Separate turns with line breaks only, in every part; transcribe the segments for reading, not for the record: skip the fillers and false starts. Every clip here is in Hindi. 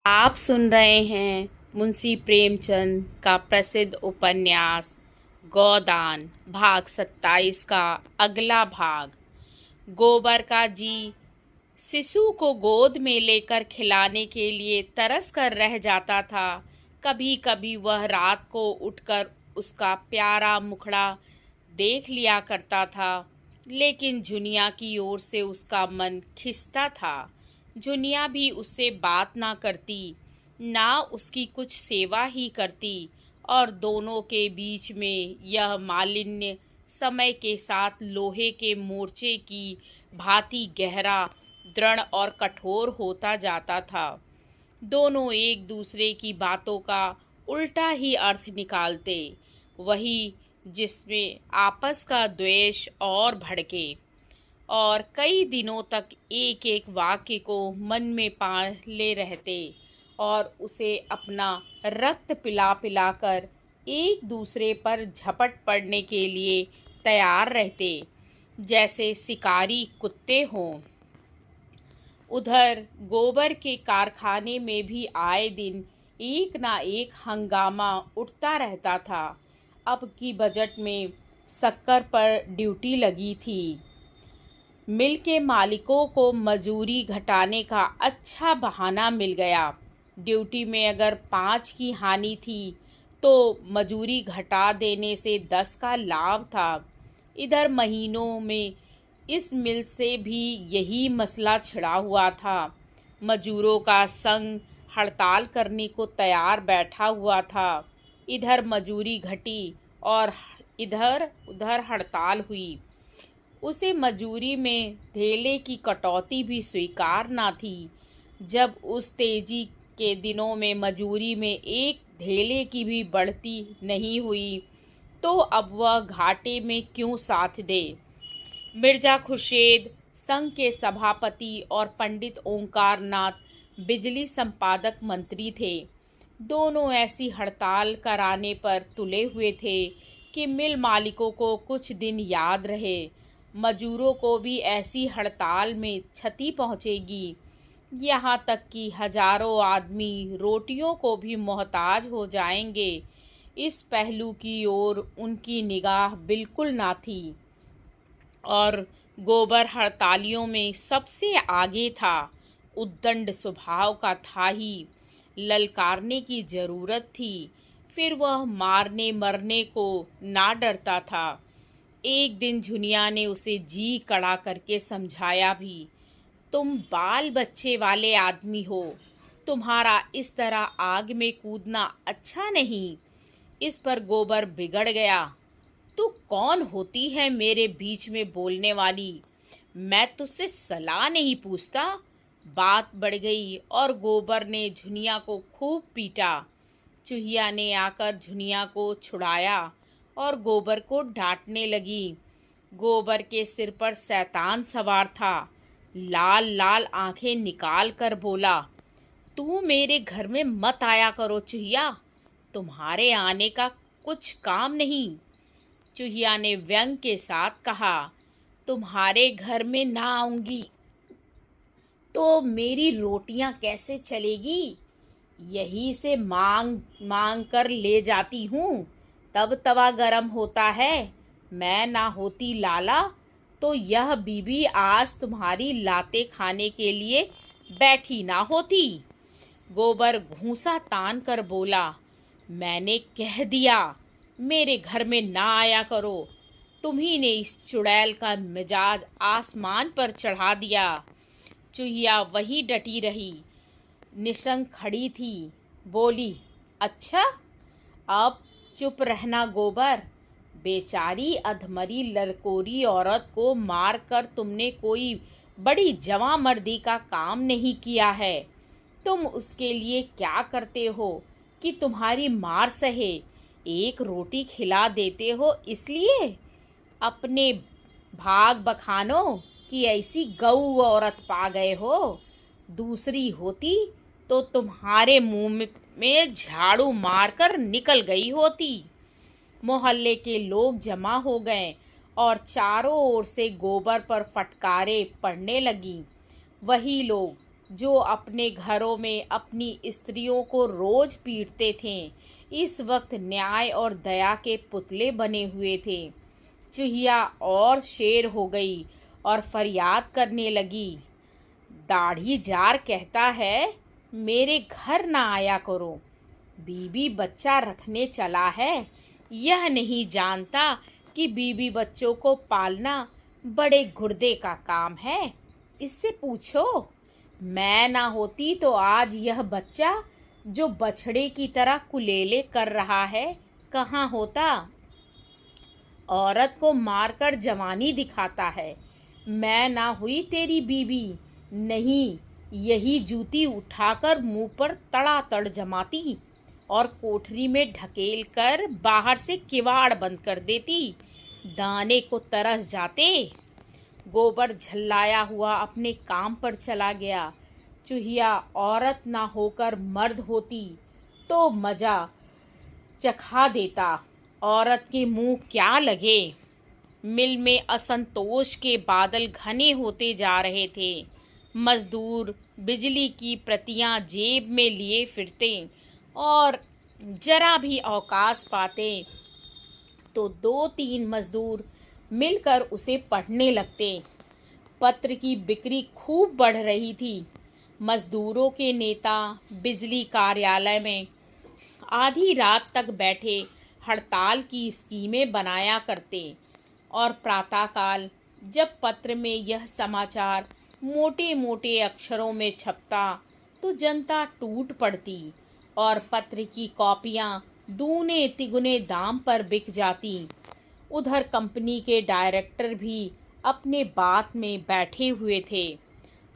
आप सुन रहे हैं मुंशी प्रेमचंद का प्रसिद्ध उपन्यास गोदान भाग 27 का अगला भाग। गोबर का जी शिशु को गोद में लेकर खिलाने के लिए तरस कर रह जाता था। कभी कभी वह रात को उठकर उसका प्यारा मुखड़ा देख लिया करता था, लेकिन झुनिया की ओर से उसका मन खिंचता था। झुनिया भी उससे बात ना करती, ना उसकी कुछ सेवा ही करती, और दोनों के बीच में यह मालिन्य समय के साथ लोहे के मोर्चे की भांति गहरा, दृढ़ और कठोर होता जाता था। दोनों एक दूसरे की बातों का उल्टा ही अर्थ निकालते, वही जिसमें आपस का द्वेष और भड़के, और कई दिनों तक एक एक वाक्य को मन में पाले रहते और उसे अपना रक्त पिला पिला कर एक दूसरे पर झपट पड़ने के लिए तैयार रहते, जैसे शिकारी कुत्ते हों। उधर गोबर के कारखाने में भी आए दिन एक ना एक हंगामा उठता रहता था। अब की बजट में शक्कर पर ड्यूटी लगी थी। मिल के मालिकों को मजूरी घटाने का अच्छा बहाना मिल गया। ड्यूटी में अगर 5 की हानि थी तो मजूरी घटा देने से 10 का लाभ था। इधर महीनों में इस मिल से भी यही मसला छिड़ा हुआ था। मजूरों का संघ हड़ताल करने को तैयार बैठा हुआ था। इधर मजूरी घटी और इधर उधर हड़ताल हुई। उसे मजूरी में धेले की कटौती भी स्वीकार ना थी। जब उस तेजी के दिनों में मजूरी में एक धेले की भी बढ़ती नहीं हुई, तो अब वह घाटे में क्यों साथ दे। मिर्जा खुर्शीद संघ के सभापति और पंडित ओंकार नाथ बिजली संपादक मंत्री थे। दोनों ऐसी हड़ताल कराने पर तुले हुए थे कि मिल मालिकों को कुछ दिन याद रहे। मजूरों को भी ऐसी हड़ताल में क्षति पहुंचेगी, यहाँ तक कि हजारों आदमी रोटियों को भी मोहताज हो जाएंगे। इस पहलू की ओर उनकी निगाह बिल्कुल ना थी, और गोबर हड़तालियों में सबसे आगे था। उद्दंड स्वभाव का था ही, ललकारने की जरूरत थी, फिर वह मारने मरने को ना डरता था। एक दिन झुनिया ने उसे जी कड़ा करके समझाया भी, तुम बाल बच्चे वाले आदमी हो, तुम्हारा इस तरह आग में कूदना अच्छा नहीं। इस पर गोबर बिगड़ गया। तू कौन होती है मेरे बीच में बोलने वाली? मैं तुझसे सलाह नहीं पूछता। बात बढ़ गई और गोबर ने झुनिया को खूब पीटा। चूहिया ने आकर झुनिया को छुड़ाया और गोबर को डांटने लगी। गोबर के सिर पर शैतान सवार था। लाल लाल आंखें निकाल कर बोला, तू मेरे घर में मत आया करो चूहिया, तुम्हारे आने का कुछ काम नहीं। चूहिया ने व्यंग के साथ कहा, तुम्हारे घर में ना आऊंगी तो मेरी रोटियां कैसे चलेगी? यही से मांग मांग कर ले जाती हूँ, तब तवा गरम होता है। मैं ना होती लाला तो यह बीबी आज तुम्हारी लाते खाने के लिए बैठी ना होती। गोबर घूंसा तान कर बोला, मैंने कह दिया मेरे घर में ना आया करो। तुम्ही ने इस चुड़ैल का मिजाज आसमान पर चढ़ा दिया। चूहिया वहीं डटी रही, निशंक खड़ी थी। बोली, अच्छा अब चुप रहना गोबर। बेचारी अधमरी लड़कोरी औरत को मार कर तुमने कोई बड़ी जवां मर्दी का काम नहीं किया है। तुम उसके लिए क्या करते हो कि तुम्हारी मार सहे? एक रोटी खिला देते हो इसलिए? अपने भाग बखानो कि ऐसी गऊ औरत पा गए हो। दूसरी होती तो तुम्हारे मुंह में झाड़ू मारकर निकल गई होती। मोहल्ले के लोग जमा हो गए और चारों ओर से गोबर पर फटकारे पड़ने लगी। वही लोग जो अपने घरों में अपनी स्त्रियों को रोज पीटते थे, इस वक्त न्याय और दया के पुतले बने हुए थे। चूहिया और शेर हो गई और फरियाद करने लगी। दाढ़ी जार कहता है, मेरे घर ना आया करो। बीबी बच्चा रखने चला है, यह नहीं जानता कि बीबी बच्चों को पालना बड़े गुर्दे का काम है। इससे पूछो, मैं ना होती तो आज यह बच्चा जो बछड़े की तरह कुलेले कर रहा है कहाँ होता। औरत को मारकर जवानी दिखाता है। मैं ना हुई तेरी बीबी, नहीं यही जूती उठाकर मुंह पर तड़ातड़ जमाती और कोठरी में ढकेल कर बाहर से किवाड़ बंद कर देती। दाने को तरस जाते। गोबर झल्लाया हुआ अपने काम पर चला गया। चूहिया औरत ना होकर मर्द होती तो मजा चखा देता। औरत के मुंह क्या लगे। मिल में असंतोष के बादल घने होते जा रहे थे। मजदूर बिजली की प्रतियां जेब में लिए फिरते और जरा भी अवकाश पाते तो 2-3 मजदूर मिलकर उसे पढ़ने लगते। पत्र की बिक्री खूब बढ़ रही थी। मजदूरों के नेता बिजली कार्यालय में आधी रात तक बैठे हड़ताल की स्कीमें बनाया करते और प्रातःकाल जब पत्र में यह समाचार मोटे मोटे अक्षरों में छपता तो जनता टूट पड़ती और पत्र की कॉपियां दूने तिगुने दाम पर बिक जाती। उधर कंपनी के डायरेक्टर भी अपने बात में बैठे हुए थे।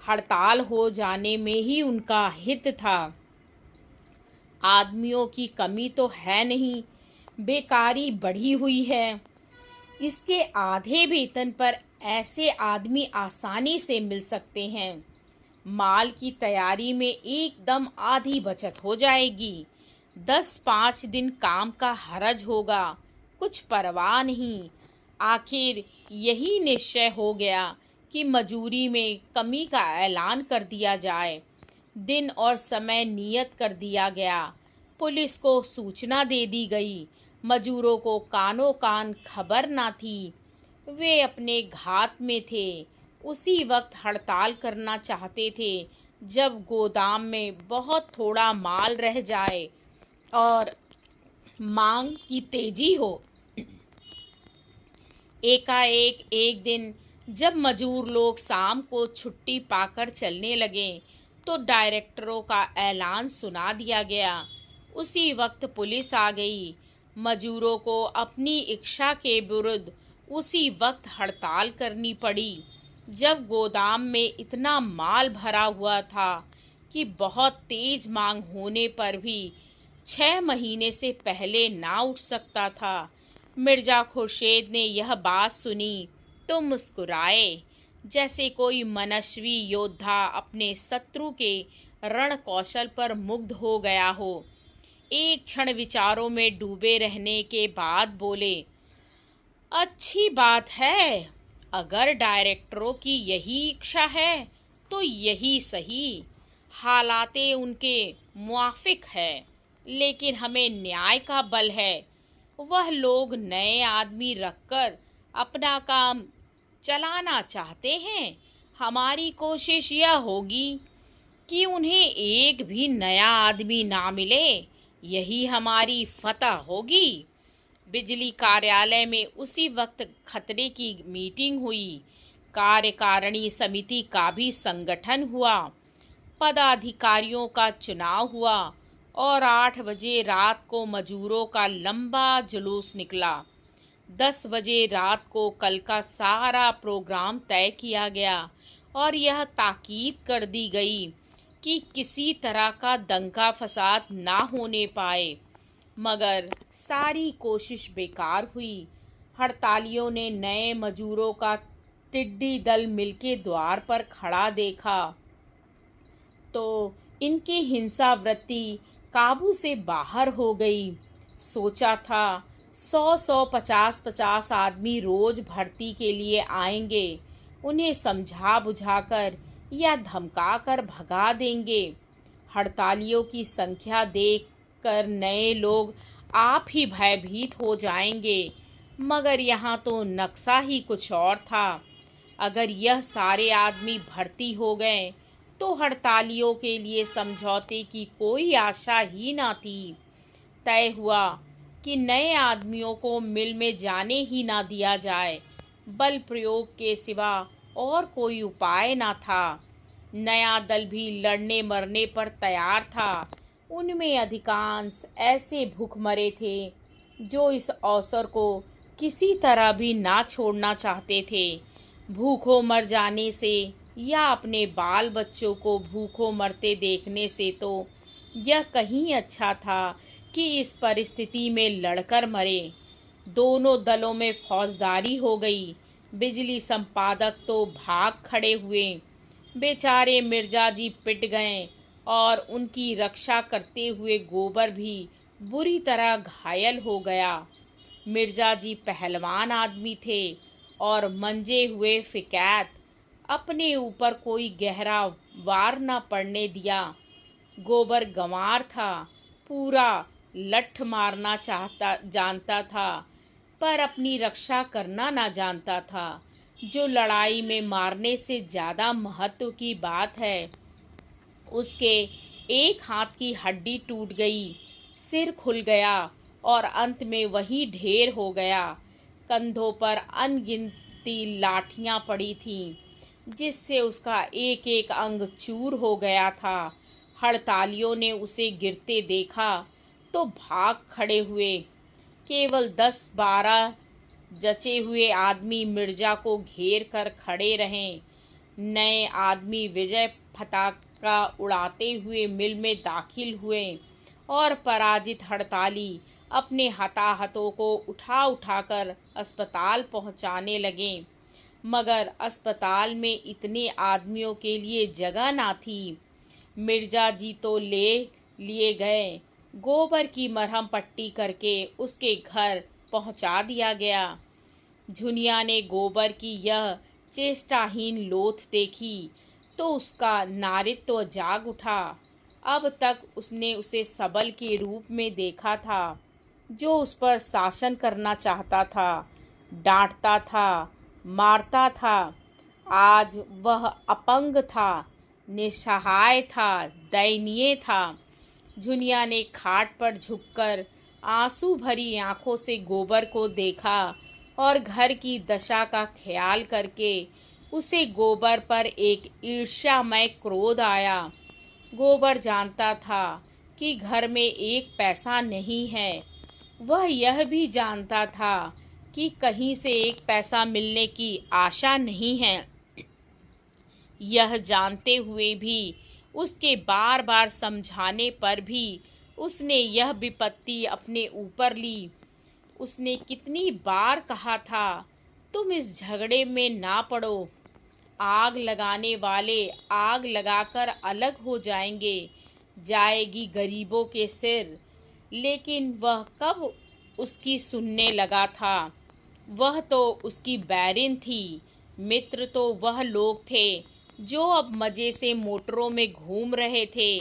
हड़ताल हो जाने में ही उनका हित था। आदमियों की कमी तो है नहीं, बेकारी बढ़ी हुई है। इसके आधे वेतन पर ऐसे आदमी आसानी से मिल सकते हैं। माल की तैयारी में एकदम आधी बचत हो जाएगी। 10-5 दिन काम का हरज होगा, कुछ परवाह नहीं। आखिर यही निश्चय हो गया कि मजूरी में कमी का ऐलान कर दिया जाए। दिन और समय नियत कर दिया गया। पुलिस को सूचना दे दी गई। मजूरों को कानों कान खबर ना थी। वे अपने घात में थे। उसी वक्त हड़ताल करना चाहते थे जब गोदाम में बहुत थोड़ा माल रह जाए और मांग की तेजी हो। एकाएक एक दिन जब मजूर लोग शाम को छुट्टी पाकर चलने लगे तो डायरेक्टरों का ऐलान सुना दिया गया। उसी वक्त पुलिस आ गई। मजूरों को अपनी इच्छा के विरुद्ध उसी वक्त हड़ताल करनी पड़ी जब गोदाम में इतना माल भरा हुआ था कि बहुत तेज मांग होने पर भी 6 महीने से पहले ना उठ सकता था। मिर्जा खुर्शीद ने यह बात सुनी तो मुस्कुराए, जैसे कोई मनस्वी योद्धा अपने शत्रु के रण कौशल पर मुग्ध हो गया हो। एक क्षण विचारों में डूबे रहने के बाद बोले, अच्छी बात है। अगर डायरेक्टरों की यही इच्छा है तो यही सही। हालातें उनके मुआफिक है, लेकिन हमें न्याय का बल है। वह लोग नए आदमी रखकर अपना काम चलाना चाहते हैं। हमारी कोशिश यह होगी कि उन्हें एक भी नया आदमी ना मिले। यही हमारी फतह होगी। बिजली कार्यालय में उसी वक्त खतरे की मीटिंग हुई। कार्यकारिणी समिति का भी संगठन हुआ। पदाधिकारियों का चुनाव हुआ और 8 बजे रात को मजूरों का लंबा जुलूस निकला। 10 बजे रात को कल का सारा प्रोग्राम तय किया गया और यह ताकीद कर दी गई कि किसी तरह का दंगा फसाद ना होने पाए। मगर सारी कोशिश बेकार हुई। हड़तालियों ने नए मजूरों का टिड्डी दल मिलके द्वार पर खड़ा देखा तो इनकी हिंसा वृत्ति काबू से बाहर हो गई। सोचा था 100-100, 50-50 आदमी रोज भर्ती के लिए आएंगे। उन्हें समझा बुझाकर या धमकाकर भगा देंगे। हड़तालियों की संख्या देखकर नए लोग आप ही भयभीत हो जाएंगे। मगर यहाँ तो नक्शा ही कुछ और था। अगर यह सारे आदमी भर्ती हो गए तो हड़तालियों के लिए समझौते की कोई आशा ही न थी। तय हुआ कि नए आदमियों को मिल में जाने ही ना दिया जाए। बल प्रयोग के सिवा और कोई उपाय ना था। नया दल भी लड़ने मरने पर तैयार था। उनमें अधिकांश ऐसे भूखमरे थे जो इस अवसर को किसी तरह भी ना छोड़ना चाहते थे। भूखों मर जाने से या अपने बाल बच्चों को भूखों मरते देखने से तो यह कहीं अच्छा था कि इस परिस्थिति में लड़कर मरे। दोनों दलों में फौजदारी हो गई। बिजली संपादक तो भाग खड़े हुए। बेचारे मिर्जा जी पिट गए और उनकी रक्षा करते हुए गोबर भी बुरी तरह घायल हो गया। मिर्जा जी पहलवान आदमी थे और मंजे हुए फिकैत। अपने ऊपर कोई गहरा वार न पड़ने दिया। गोबर गंवार था, पूरा लठ मारना जानता था, पर अपनी रक्षा करना ना जानता था, जो लड़ाई में मारने से ज़्यादा महत्व की बात है। उसके एक हाथ की हड्डी टूट गई, सिर खुल गया और अंत में वही ढेर हो गया। कंधों पर अनगिनती लाठियां पड़ी थीं, जिससे उसका एक एक अंग चूर हो गया था। हड़तालियों ने उसे गिरते देखा तो भाग खड़े हुए। केवल 10-12 जचे हुए आदमी मिर्जा को घेर कर खड़े रहे। नए आदमी विजय पताका उड़ाते हुए मिल में दाखिल हुए और पराजित हड़ताली अपने हताहतों को उठा उठाकर अस्पताल पहुंचाने लगे। मगर अस्पताल में इतने आदमियों के लिए जगह ना थी। मिर्जा जी तो ले लिए गए। गोबर की मरहम पट्टी करके उसके घर पहुंचा दिया गया। झुनिया ने गोबर की यह चेष्टाहीन लोथ देखी तो उसका नारित्व जाग उठा। अब तक उसने उसे सबल के रूप में देखा था, जो उस पर शासन करना चाहता था, डांटता था, मारता था। आज वह अपंग था, निसहाय था, दयनीय था। झुनिया ने खाट पर झुककर आंसू भरी आंखों से गोबर को देखा और घर की दशा का ख्याल करके उसे गोबर पर एक ईर्ष्यामय क्रोध आया। गोबर जानता था कि घर में एक पैसा नहीं है। वह यह भी जानता था कि कहीं से एक पैसा मिलने की आशा नहीं है। यह जानते हुए भी उसके बार बार समझाने पर भी उसने यह विपत्ति अपने ऊपर ली। उसने कितनी बार कहा था, तुम इस झगड़े में ना पड़ो। आग लगाने वाले आग लगाकर अलग हो जाएंगे, जाएगी गरीबों के सिर। लेकिन वह कब उसकी सुनने लगा था। वह तो उसकी बैरिन थी। मित्र तो वह लोग थे जो अब मजे से मोटरों में घूम रहे थे।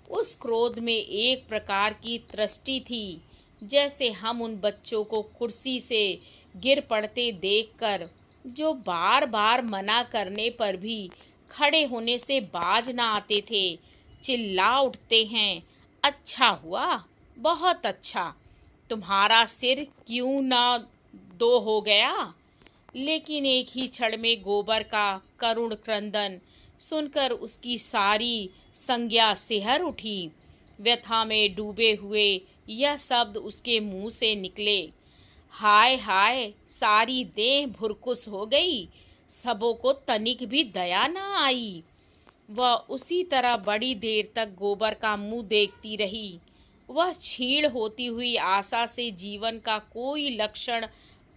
उस क्रोध में एक प्रकार की तृष्टि थी, जैसे हम उन बच्चों को कुर्सी से गिर पड़ते देखकर, जो बार बार मना करने पर भी खड़े होने से बाज ना आते थे, चिल्ला उठते हैं, अच्छा हुआ, बहुत अच्छा, तुम्हारा सिर क्यों ना दो हो गया। लेकिन एक ही क्षण में गोबर का करुण क्रंदन सुनकर उसकी सारी संज्ञा सिहर उठी। व्यथा में डूबे हुए यह शब्द उसके मुंह से निकले, हाय हाय, सारी देह भुरकुस हो गई, सबों को तनिक भी दया न आई। वह उसी तरह बड़ी देर तक गोबर का मुंह देखती रही। वह क्षीण होती हुई आशा से जीवन का कोई लक्षण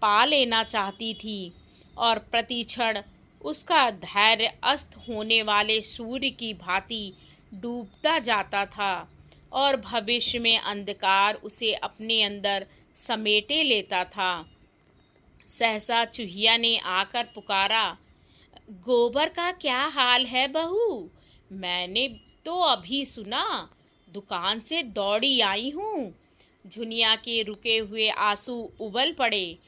पा लेना चाहती थी और प्रतिक्षण उसका धैर्य अस्त होने वाले सूर्य की भांति डूबता जाता था और भविष्य में अंधकार उसे अपने अंदर समेटे लेता था। सहसा चूहिया ने आकर पुकारा, गोबर का क्या हाल है बहू? मैंने तो अभी सुना, दुकान से दौड़ी आई हूँ। झुनिया के रुके हुए आंसू उबल पड़े,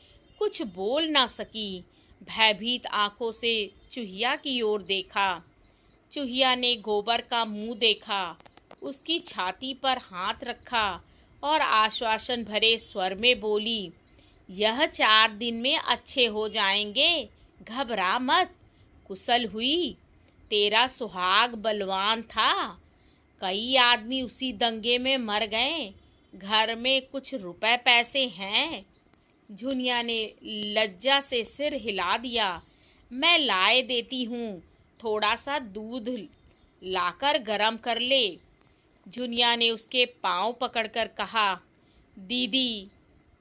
कुछ बोल ना सकी। भयभीत आंखों से चूहिया की ओर देखा। चूहिया ने गोबर का मुंह देखा, उसकी छाती पर हाथ रखा और आश्वासन भरे स्वर में बोली, यह 4 दिन में अच्छे हो जाएंगे, घबरा मत। कुशल हुई, तेरा सुहाग बलवान था। कई आदमी उसी दंगे में मर गए। घर में कुछ रुपए पैसे हैं? झुनिया ने लज्जा से सिर हिला दिया। मैं लाए देती हूँ, थोड़ा सा दूध लाकर गरम कर ले। झुनिया ने उसके पांव पकड़कर कहा, दीदी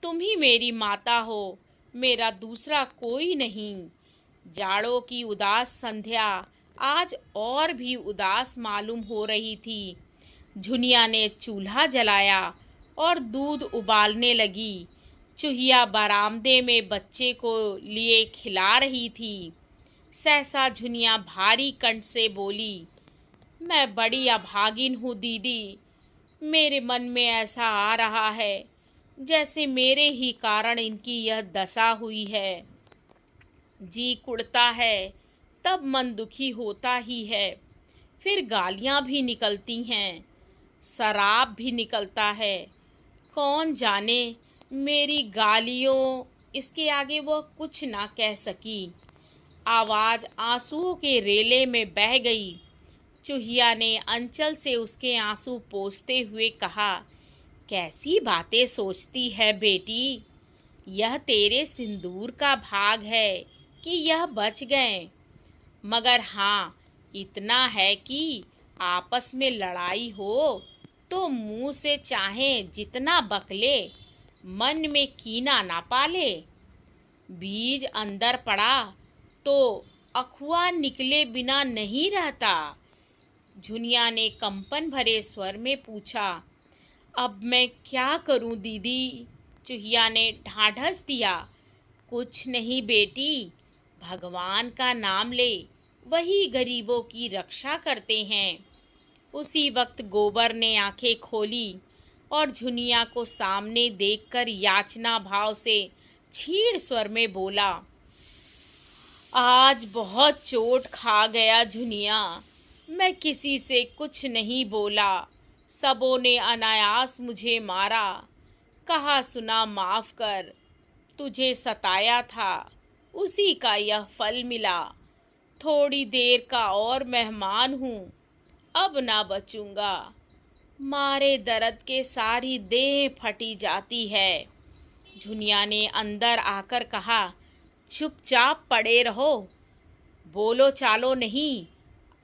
तुम ही मेरी माता हो, मेरा दूसरा कोई नहीं। जाड़ों की उदास संध्या आज और भी उदास मालूम हो रही थी। झुनिया ने चूल्हा जलाया और दूध उबालने लगी। चूहिया बरामदे में बच्चे को लिए खिला रही थी। सहसा झुनिया भारी कंठ से बोली, मैं बड़ी अभागिन हूँ दीदी। मेरे मन में ऐसा आ रहा है जैसे मेरे ही कारण इनकी यह दशा हुई है। जी कुड़ता है, तब मन दुखी होता ही है। फिर गालियाँ भी निकलती हैं, शराब भी निकलता है। कौन जाने, मेरी गालियों इसके आगे वह कुछ ना कह सकी। आवाज़ आंसुओं के रेले में बह गई। चूहिया ने अंचल से उसके आंसू पोंछते हुए कहा, कैसी बातें सोचती है बेटी। यह तेरे सिंदूर का भाग है कि यह बच गए। मगर हाँ, इतना है कि आपस में लड़ाई हो तो मुंह से चाहे जितना बकले, मन में कीना ना पाले। बीज अंदर पड़ा तो अखुआ निकले बिना नहीं रहता। झुनिया ने कंपन भरे स्वर में पूछा, अब मैं क्या करूं दीदी? चूहिया ने ढाढ़स दिया, कुछ नहीं बेटी, भगवान का नाम ले, वही गरीबों की रक्षा करते हैं। उसी वक्त गोबर ने आंखें खोली और झुनिया को सामने देखकर याचना भाव से छीड़ स्वर में बोला, आज बहुत चोट खा गया झुनिया। मैं किसी से कुछ नहीं बोला, सबों ने अनायास मुझे मारा। कहा सुना माफ कर, तुझे सताया था, उसी का यह फल मिला। थोड़ी देर का और मेहमान हूँ, अब ना बचूंगा। मारे दर्द के सारी देह फटी जाती है। झुनिया ने अंदर आकर कहा, चुपचाप पड़े रहो, बोलो चालो नहीं,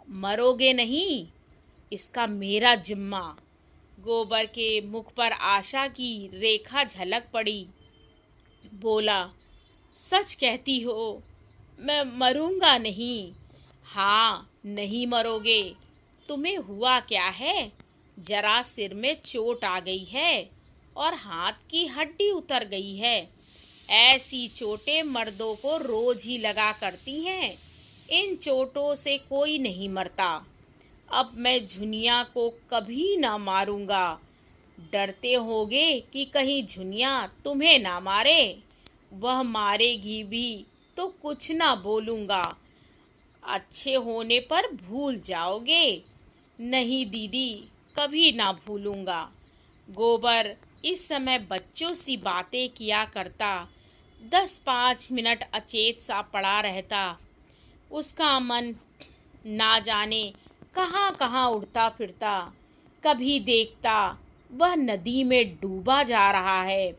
मरोगे नहीं, इसका मेरा जिम्मा। गोबर के मुख पर आशा की रेखा झलक पड़ी। बोला, सच कहती हो, मैं मरूंगा नहीं। हाँ, नहीं मरोगे। तुम्हें हुआ क्या है? जरा सिर में चोट आ गई है और हाथ की हड्डी उतर गई है। ऐसी चोटें मर्दों को रोज ही लगा करती हैं। इन चोटों से कोई नहीं मरता। अब मैं झुनिया को कभी ना मारूंगा। डरते होगे कि कहीं झुनिया तुम्हें ना मारे। वह मारेगी भी तो कुछ ना बोलूंगा। अच्छे होने पर भूल जाओगे। नहीं दीदी, कभी ना भूलूंगा। गोबर इस समय बच्चों सी बातें किया करता। 10-5 मिनट अचेत सा पड़ा रहता। उसका मन ना जाने कहाँ कहाँ उड़ता फिरता। कभी देखता वह नदी में डूबा जा रहा है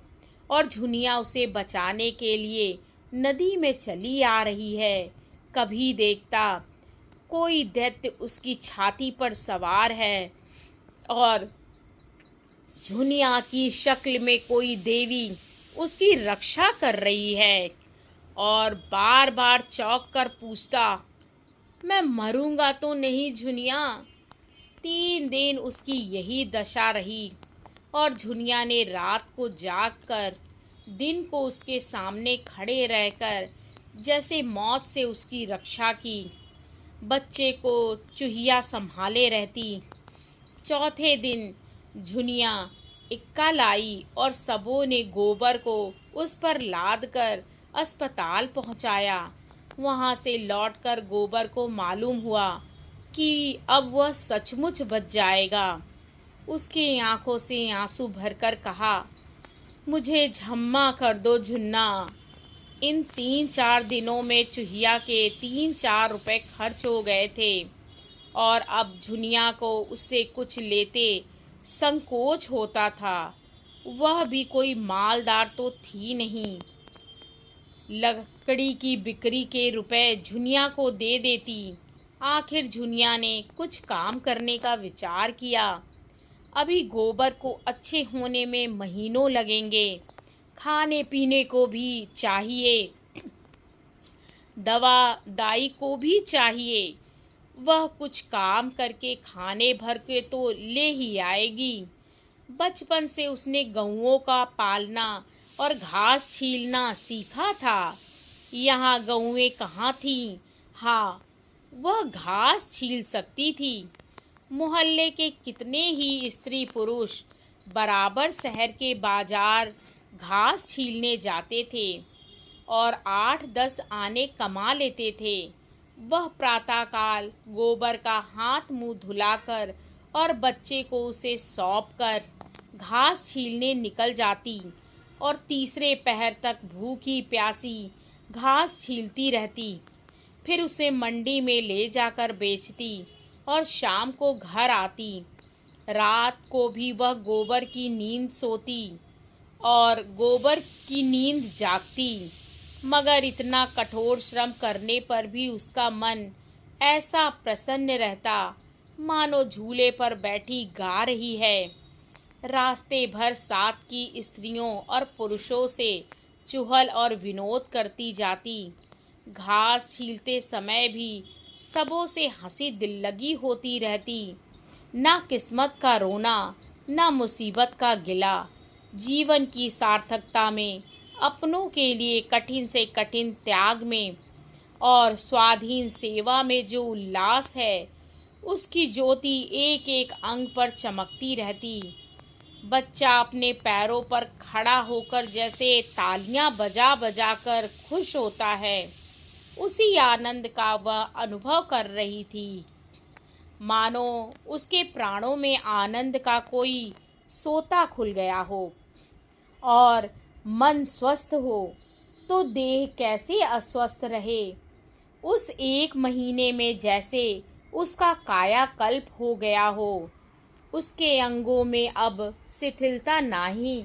और झुनिया उसे बचाने के लिए नदी में चली आ रही है। कभी देखता कोई दैत्य उसकी छाती पर सवार है और झुनिया की शक्ल में कोई देवी उसकी रक्षा कर रही है। और बार बार चौंक कर पूछता, मैं मरूंगा तो नहीं झुनिया? 3 दिन उसकी यही दशा रही और झुनिया ने रात को जाग कर दिन को उसके सामने खड़े रहकर जैसे मौत से उसकी रक्षा की। बच्चे को चूहिया संभाले रहती। चौथे दिन झुनिया इक्का लाई और सबों ने गोबर को उस पर लाद कर अस्पताल पहुंचाया। वहां से लौटकर गोबर को मालूम हुआ कि अब वह सचमुच बच जाएगा। उसकी आंखों से आंसू भरकर कहा, मुझे क्षमा कर दो झुन्ना। इन 3-4 दिनों में चूहिया के 3-4 रुपए खर्च हो गए थे और अब झुनिया को उससे कुछ लेते संकोच होता था। वह भी कोई मालदार तो थी नहीं। लकड़ी की बिक्री के रुपए झुनिया को दे देती। आखिर झुनिया ने कुछ काम करने का विचार किया। अभी गोबर को अच्छे होने में महीनों लगेंगे। खाने पीने को भी चाहिए, दवा दाई को भी चाहिए। वह कुछ काम करके खाने भर के तो ले ही आएगी। बचपन से उसने गऊओं का पालना और घास छीलना सीखा था। यहाँ गऊएं कहाँ थीं? हाँ, वह घास छील सकती थी। मोहल्ले के कितने ही स्त्री पुरुष बराबर शहर के बाजार घास छीलने जाते थे और 8-10 आने कमा लेते थे। वह प्रातःकाल गोबर का हाथ मुंह धुलाकर और बच्चे को उसे सौंपकर घास छीलने निकल जाती और तीसरे पहर तक भूखी प्यासी घास छीलती रहती। फिर उसे मंडी में ले जाकर बेचती और शाम को घर आती। रात को भी वह गोबर की नींद सोती और गोबर की नींद जागती। मगर इतना कठोर श्रम करने पर भी उसका मन ऐसा प्रसन्न रहता मानो झूले पर बैठी गा रही है। रास्ते भर साथ की स्त्रियों और पुरुषों से चुहल और विनोद करती जाती। घास छीलते समय भी सबों से हंसी दिल लगी होती रहती। ना किस्मत का रोना, ना मुसीबत का गिला। जीवन की सार्थकता में, अपनों के लिए कठिन से कठिन त्याग में और स्वाधीन सेवा में जो उल्लास है, उसकी ज्योति एक एक अंग पर चमकती रहती। बच्चा अपने पैरों पर खड़ा होकर जैसे तालियां बजा बजा कर खुश होता है, उसी आनंद का वह अनुभव कर रही थी। मानो उसके प्राणों में आनंद का कोई सोता खुल गया हो। और मन स्वस्थ हो तो देह कैसे अस्वस्थ रहे। उस 1 महीने में जैसे उसका कायाकल्प हो गया हो। उसके अंगों में अब शिथिलता नहीं,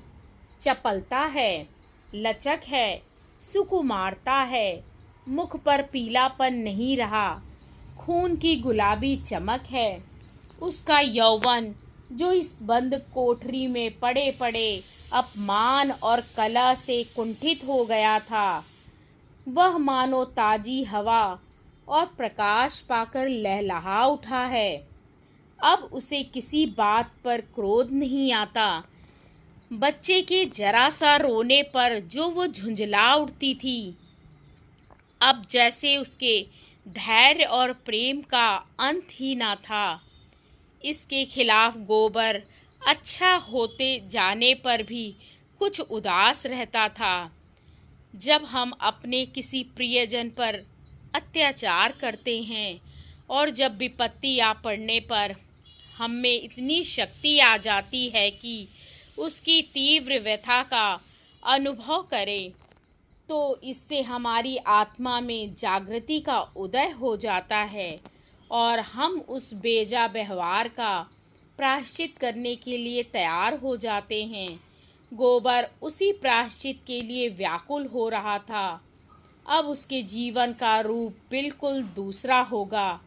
चपलता है, लचक है, सुकुमारता है। मुख पर पीलापन नहीं रहा, खून की गुलाबी चमक है। उसका यौवन जो इस बंद कोठरी में पड़े पड़े अपमान और कला से कुंठित हो गया था, वह मानो ताजी हवा और प्रकाश पाकर लहलहा उठा है। अब उसे किसी बात पर क्रोध नहीं आता। बच्चे के जरा सा रोने पर जो वो झुंझला उठती थी, अब जैसे उसके धैर्य और प्रेम का अंत ही ना था। इसके खिलाफ गोबर अच्छा होते जाने पर भी कुछ उदास रहता था। जब हम अपने किसी प्रियजन पर अत्याचार करते हैं और जब विपत्ति आ पड़ने पर हम में इतनी शक्ति आ जाती है कि उसकी तीव्र व्यथा का अनुभव करें, तो इससे हमारी आत्मा में जागृति का उदय हो जाता है और हम उस बेजा व्यवहार का प्रायश्चित करने के लिए तैयार हो जाते हैं। गोबर उसी प्रायश्चित के लिए व्याकुल हो रहा था। अब उसके जीवन का रूप बिल्कुल दूसरा होगा,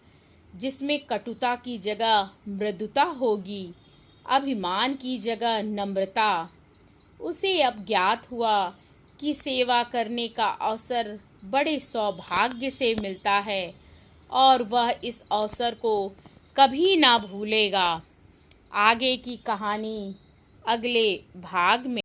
जिसमें कटुता की जगह मृदुता होगी, अभिमान की जगह नम्रता। उसे अब ज्ञात हुआ कि सेवा करने का अवसर बड़े सौभाग्य से मिलता है और वह इस अवसर को कभी ना भूलेगा। आगे की कहानी अगले भाग में।